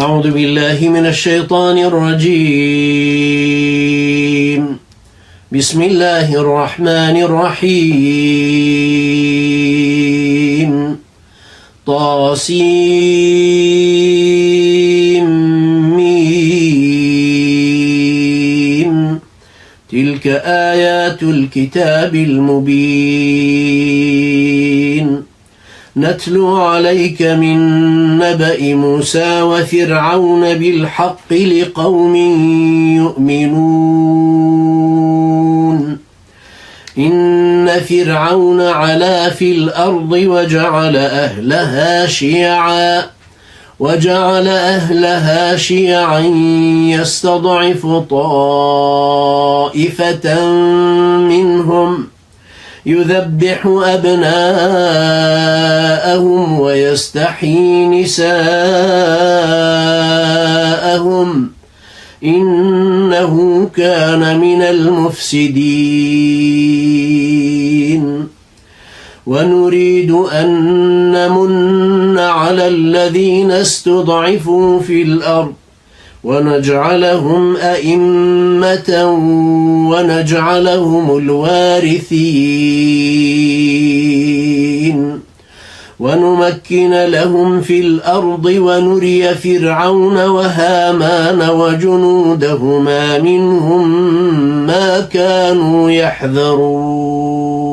أعوذ بالله من الشيطان الرجيم. بسم الله الرحمن الرحيم. طاسيم. تلك آيات الكتاب المبين. نتلو عليك من نبأ موسى وفرعون بالحق لقوم يؤمنون. إن فرعون علا في الأرض وجعل أهلها شيعا يستضعف طائفة منهم يذبح أبناءهم ويستحيي نساءهم إنه كان من المفسدين. ونريد أن نمن على الذين استضعفوا في الأرض ونجعلهم أئمة ونجعلهم الوارثين ونمكن لهم في الأرض ونري فرعون وهامان وجنودهما منهم ما كانوا يحذرون.